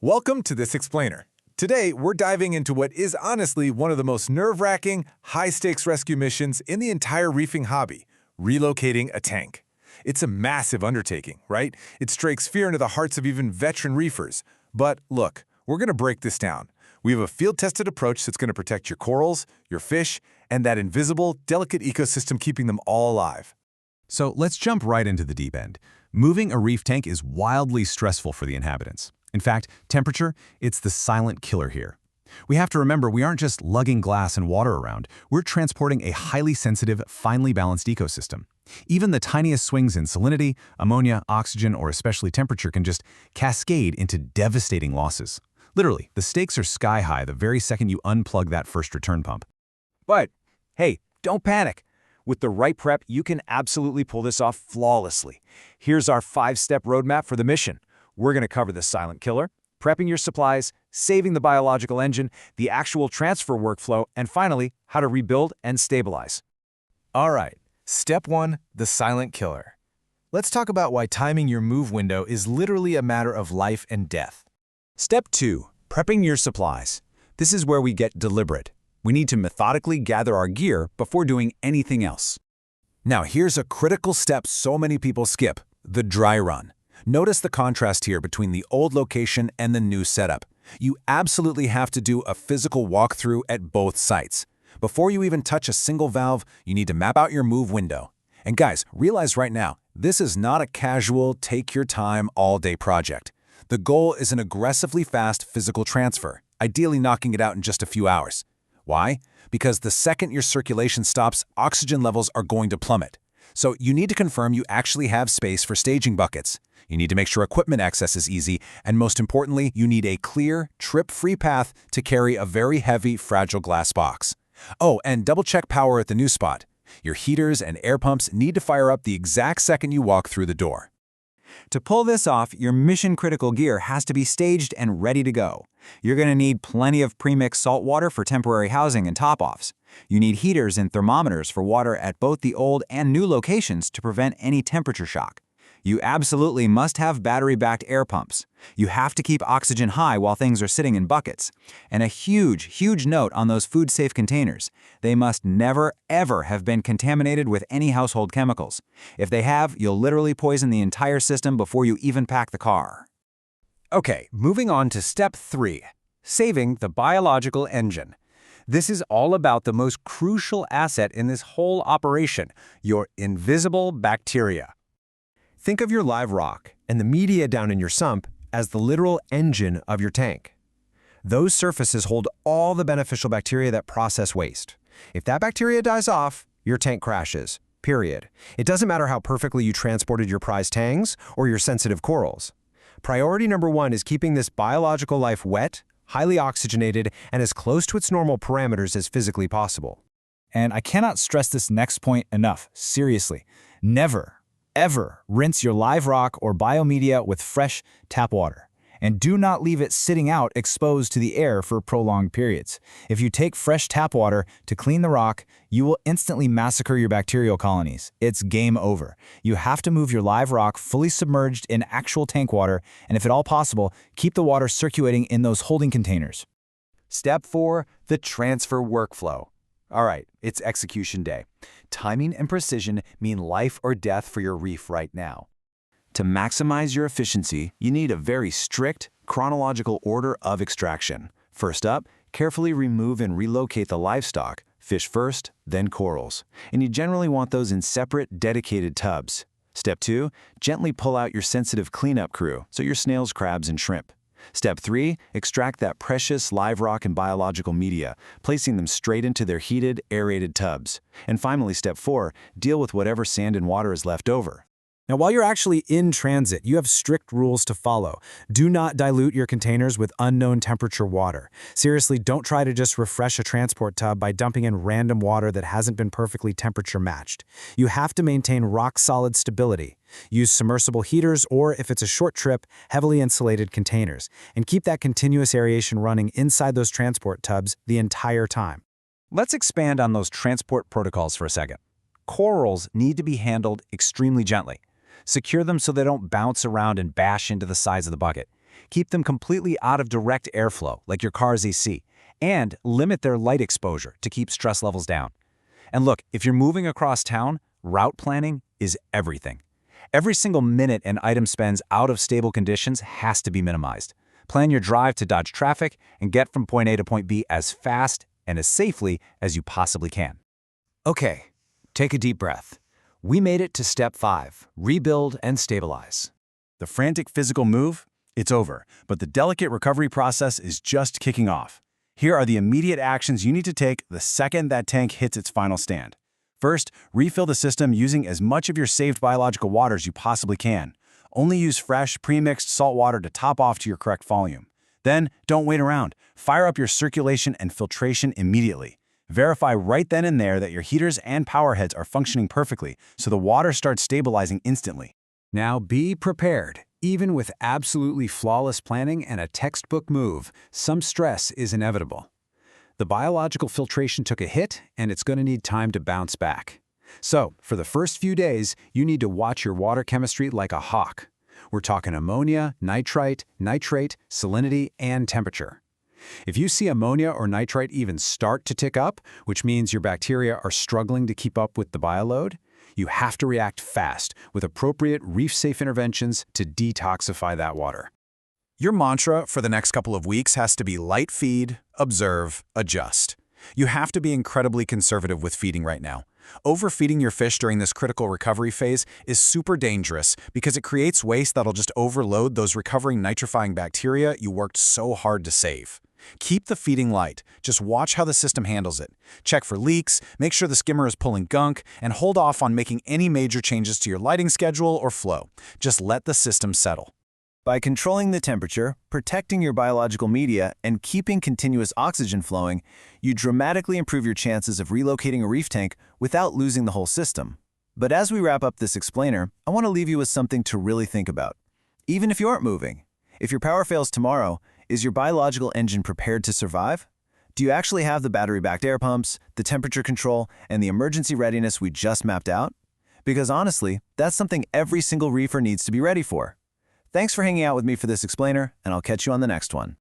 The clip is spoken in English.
Welcome to This Explainer. Today, we're diving into what is honestly one of the most nerve-wracking, high-stakes rescue missions in the entire reefing hobby, relocating a tank. It's a massive undertaking, right? It strikes fear into the hearts of even veteran reefers. But look, we're going to break this down. We have a field-tested approach that's going to protect your corals, your fish, and that invisible, delicate ecosystem keeping them all alive. So let's jump right into the deep end. Moving a reef tank is wildly stressful for the inhabitants. In fact, temperature, it's the silent killer here. We have to remember we aren't just lugging glass and water around, we're transporting a highly sensitive, finely balanced ecosystem. Even the tiniest swings in salinity, ammonia, oxygen, or especially temperature can just cascade into devastating losses. Literally, the stakes are sky high the very second you unplug that first return pump. But, hey, don't panic. With the right prep, you can absolutely pull this off flawlessly. Here's our 5-step roadmap for the mission. We're going to cover the silent killer, prepping your supplies, saving the biological engine, the actual transfer workflow, and finally, how to rebuild and stabilize. All right, step 1, the silent killer. Let's talk about why timing your move window is literally a matter of life and death. Step 2, prepping your supplies. This is where we get deliberate. We need to methodically gather our gear before doing anything else. Now, here's a critical step so many people skip, the dry run. Notice the contrast here between the old location and the new setup. You absolutely have to do a physical walkthrough at both sites. Before you even touch a single valve, you need to map out your move window. And guys, realize right now, this is not a casual, take-your-time, all-day project. The goal is an aggressively fast physical transfer, ideally knocking it out in just a few hours. Why? Because the second your circulation stops, oxygen levels are going to plummet. So you need to confirm you actually have space for staging buckets. You need to make sure equipment access is easy, and most importantly, you need a clear, trip-free path to carry a very heavy, fragile glass box. Oh, and double-check power at the new spot. Your heaters and air pumps need to fire up the exact second you walk through the door. To pull this off, your mission-critical gear has to be staged and ready to go. You're going to need plenty of premixed salt water for temporary housing and top-offs. You need heaters and thermometers for water at both the old and new locations to prevent any temperature shock. You absolutely must have battery-backed air pumps. You have to keep oxygen high while things are sitting in buckets. And a huge note on those food-safe containers. They must never, ever have been contaminated with any household chemicals. If they have, you'll literally poison the entire system before you even pack the car. Okay, moving on to step 3, saving the biological engine. This is all about the most crucial asset in this whole operation, your invisible bacteria. Think of your live rock and the media down in your sump as the literal engine of your tank. Those surfaces hold all the beneficial bacteria that process waste. If that bacteria dies off, your tank crashes, period. It doesn't matter how perfectly you transported your prized tangs or your sensitive corals. Priority number 1 is keeping this biological life wet, highly oxygenated, and as close to its normal parameters as physically possible. And I cannot stress this next point enough. Seriously, never, ever rinse your live rock or biomedia with fresh tap water. And do not leave it sitting out exposed to the air for prolonged periods. If you take fresh tap water to clean the rock, you will instantly massacre your bacterial colonies. It's game over. You have to move your live rock fully submerged in actual tank water, and if at all possible, keep the water circulating in those holding containers. Step 4, the transfer workflow. All right, it's execution day. Timing and precision mean life or death for your reef right now. To maximize your efficiency, you need a very strict, chronological order of extraction. First up, carefully remove and relocate the livestock, fish first, then corals. And you generally want those in separate, dedicated tubs. Step 2, gently pull out your sensitive cleanup crew, so your snails, crabs, and shrimp. Step 3, extract that precious live rock and biological media, placing them straight into their heated, aerated tubs. And finally, step 4, deal with whatever sand and water is left over. Now, while you're actually in transit, you have strict rules to follow. Do not dilute your containers with unknown temperature water. Seriously, don't try to just refresh a transport tub by dumping in random water that hasn't been perfectly temperature matched. You have to maintain rock-solid stability. Use submersible heaters or, if it's a short trip, heavily insulated containers. And keep that continuous aeration running inside those transport tubs the entire time. Let's expand on those transport protocols for a second. Corals need to be handled extremely gently. Secure them so they don't bounce around and bash into the sides of the bucket. Keep them completely out of direct airflow, like your car's AC, and limit their light exposure to keep stress levels down. And look, if you're moving across town, route planning is everything. Every single minute an item spends out of stable conditions has to be minimized. Plan your drive to dodge traffic and get from point A to point B as fast and as safely as you possibly can. Okay, take a deep breath. We made it to step 5, rebuild and stabilize. The frantic physical move? It's over, but the delicate recovery process is just kicking off. Here are the immediate actions you need to take the second that tank hits its final stand. First, refill the system using as much of your saved biological water as you possibly can. Only use fresh, pre-mixed salt water to top off to your correct volume. Then, don't wait around. Fire up your circulation and filtration immediately. Verify right then and there that your heaters and power heads are functioning perfectly so the water starts stabilizing instantly. Now be prepared. Even with absolutely flawless planning and a textbook move, some stress is inevitable. The biological filtration took a hit, and it's going to need time to bounce back. So, for the first few days, you need to watch your water chemistry like a hawk. We're talking ammonia, nitrite, nitrate, salinity, and temperature. If you see ammonia or nitrite even start to tick up, which means your bacteria are struggling to keep up with the bioload, you have to react fast with appropriate reef-safe interventions to detoxify that water. Your mantra for the next couple of weeks has to be light feed, observe, adjust. You have to be incredibly conservative with feeding right now. Overfeeding your fish during this critical recovery phase is super dangerous because it creates waste that'll just overload those recovering nitrifying bacteria you worked so hard to save. Keep the feeding light. Just watch how the system handles it. Check for leaks, make sure the skimmer is pulling gunk, and hold off on making any major changes to your lighting schedule or flow. Just let the system settle. By controlling the temperature, protecting your biological media, and keeping continuous oxygen flowing, you dramatically improve your chances of relocating a reef tank without losing the whole system. But as we wrap up this explainer, I want to leave you with something to really think about. Even if you aren't moving, if your power fails tomorrow, is your biological engine prepared to survive? Do you actually have the battery-backed air pumps, the temperature control, and the emergency readiness we just mapped out? Because honestly, that's something every single reefer needs to be ready for. Thanks for hanging out with me for this explainer, and I'll catch you on the next one.